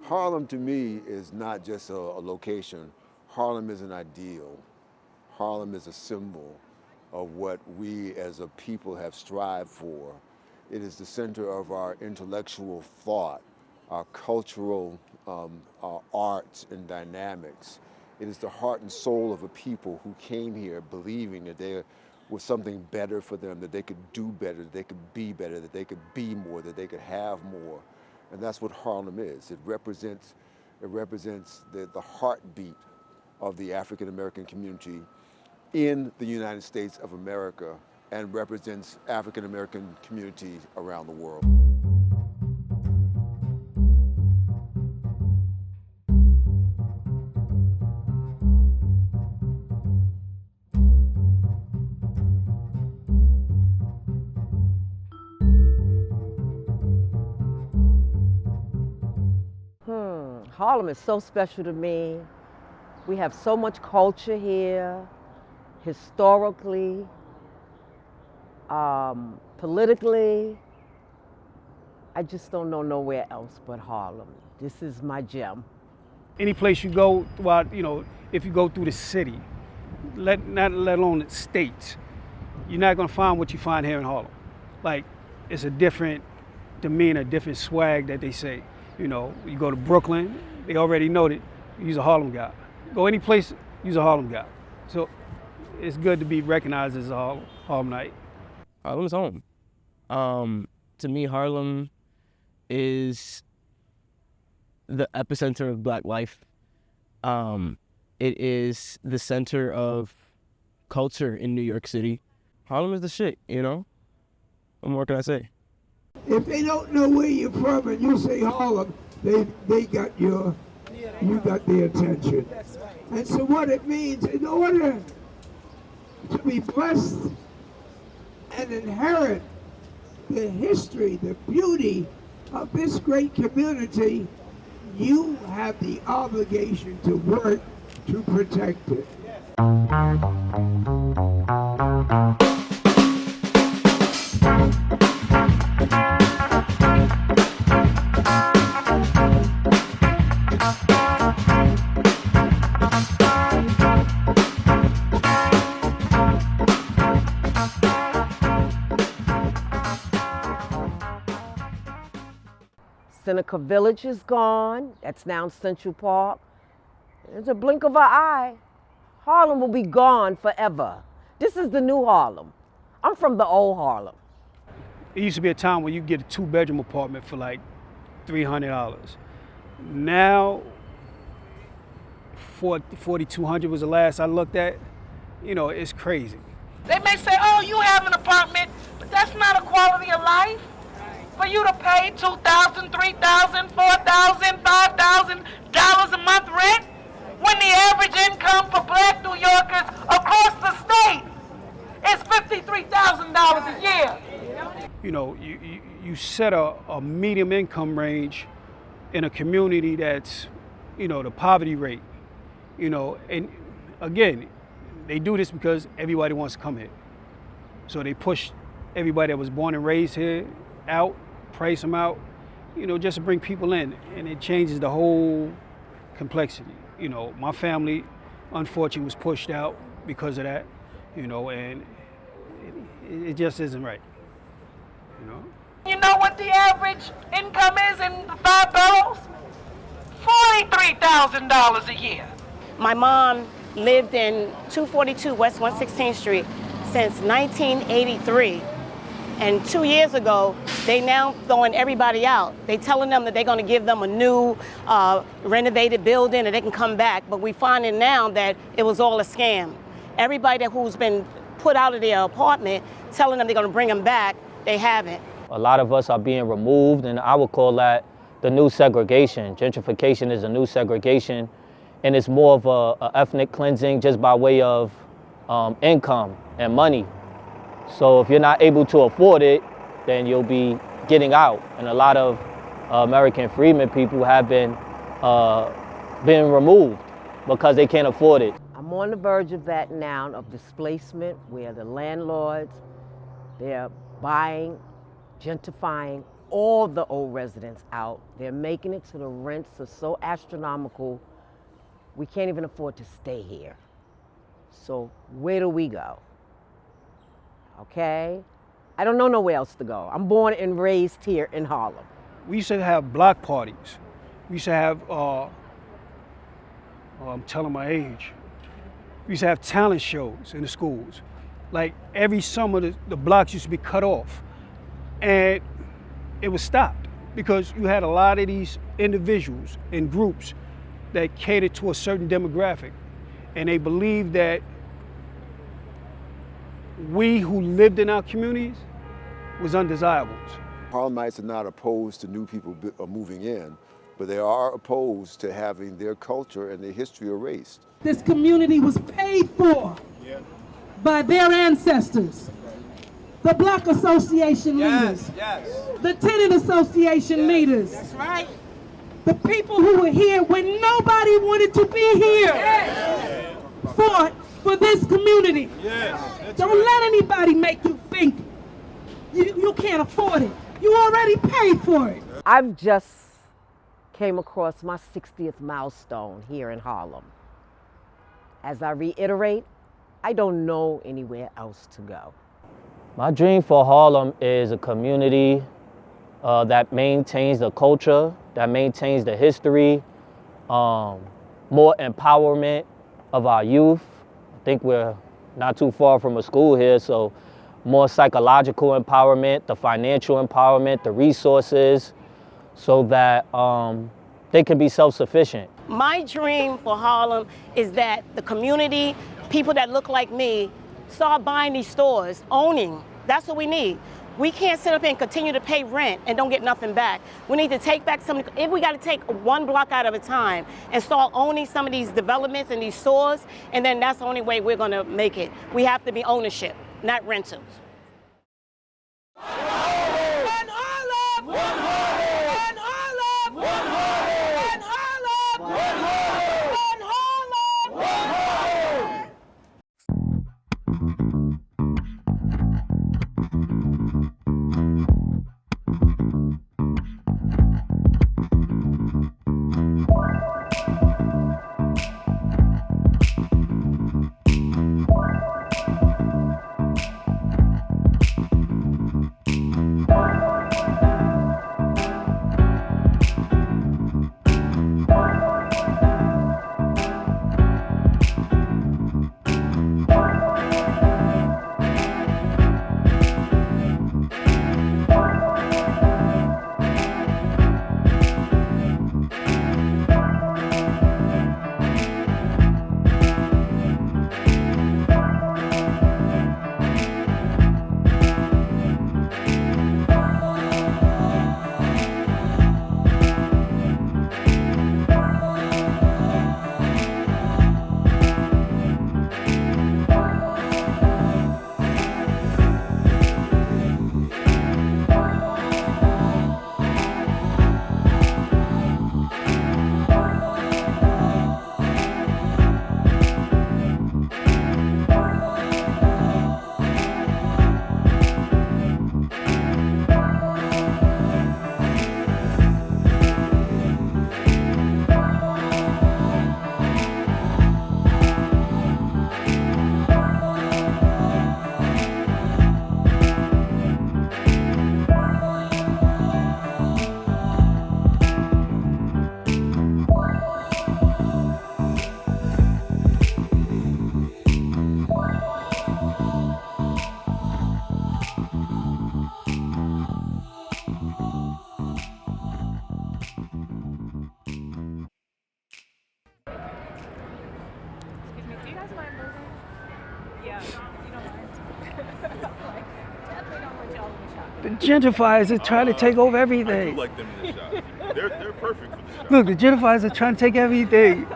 Harlem to me is not just a location. Harlem is an ideal. Harlem is a symbol of what we as a people have strived for. It is the center of our intellectual thought, our cultural, our arts and dynamics. It is the heart and soul of a people who came here believing that there was something better for them, that they could do better, that they could be better, that they could be more, that they could have more. And that's what Harlem is. It represents the heartbeat of the African American community in the United States of America and represents African American communities around the world. Harlem is so special to me. We have so much culture here, historically, politically. I just don't know nowhere else but Harlem. This is my gem. Any place you go throughout, if you go through the city, let alone the states, you're not gonna find what you find here in Harlem. Like, it's a different demeanor, different swag that they say. You go to Brooklyn, they already know that you're a Harlem guy. Go any place, you're a Harlem guy. So it's good to be recognized as a Harlemite. Harlem's home. To me, Harlem is the epicenter of Black life. It is the center of culture in New York City. Harlem is the shit, What more can I say? If they don't know where you're from and you say Harlem, they got you got their attention. And so what it means, in order to be blessed and inherit the history, the beauty of this great community, you have the obligation to work to protect it. Seneca Village is gone. That's now Central Park. It's a blink of an eye. Harlem will be gone forever. This is the new Harlem. I'm from the old Harlem. It used to be a time when you get a 2-bedroom apartment for like $300. Now, $4,200 was the last I looked at. It's crazy. They may say, oh, you have an apartment, but that's not a quality of life. For you to pay $2,000, $3,000, $4,000, $5,000 a month rent, when the average income for Black New Yorkers across the state is $53,000 a year. You set a medium income range in a community that's, the poverty rate, and again, they do this because everybody wants to come here. So they push everybody that was born and raised here out, price them out, just to bring people in, and it changes the whole complexity. My family, unfortunately, was pushed out because of that, and it just isn't right, You know what the average income is in the 5 boroughs? $43,000 a year. My mom lived in 242 West 116th Street since 1983. And 2 years ago, they now throwing everybody out. They telling them that they're going to give them a new renovated building and they can come back. But we finding now that it was all a scam. Everybody who's been put out of their apartment, telling them they're going to bring them back, they haven't. A lot of us are being removed, and I would call that the new segregation. Gentrification is a new segregation, and it's more of a ethnic cleansing just by way of income and money. So if you're not able to afford it, then you'll be getting out. And a lot of American freedmen people have been removed because they can't afford it. I'm on the verge of that now, of displacement, where the landlords, they're buying, gentrifying all the old residents out. They're making it so the rents are so astronomical, we can't even afford to stay here. So where do we go? Okay? I don't know nowhere else to go. I'm born and raised here in Harlem. We used to have block parties. We used to have, I'm telling my age. We used to have talent shows in the schools. Like every summer, the blocks used to be cut off. And it was stopped because you had a lot of these individuals and groups that catered to a certain demographic. And they believed that we who lived in our communities was undesirables. Harlemites are not opposed to new people moving in, but they are opposed to having their culture and their history erased. This community was paid for by their ancestors. The Block Association leaders, the Tenant Association leaders. That's right. The people who were here when nobody wanted to be here fought for this community. Don't let anybody make you think you can't afford it. You already paid for it. I've just came across my 60th milestone here in Harlem. As I reiterate, I don't know anywhere else to go. My dream for Harlem is a community that maintains the culture, that maintains the history, more empowerment of our youth. I think we're not too far from a school here, so more psychological empowerment, the financial empowerment, the resources, so that they can be self-sufficient. My dream for Harlem is that the community, people that look like me, start buying these stores, owning. That's what we need. We can't sit up here and continue to pay rent and don't get nothing back. We need to take back some, if we got to take one block out of a time and start owning some of these developments and these stores, and then that's the only way we're going to make it. We have to be ownership, not rentals. One Harlem! One Harlem! One Harlem! One Harlem! One Harlem! One Harlem! One Harlem! The gentrifiers are trying to take over everything. I do like them in the shop. They're perfect for the shop. Look, the gentrifiers are trying to take everything.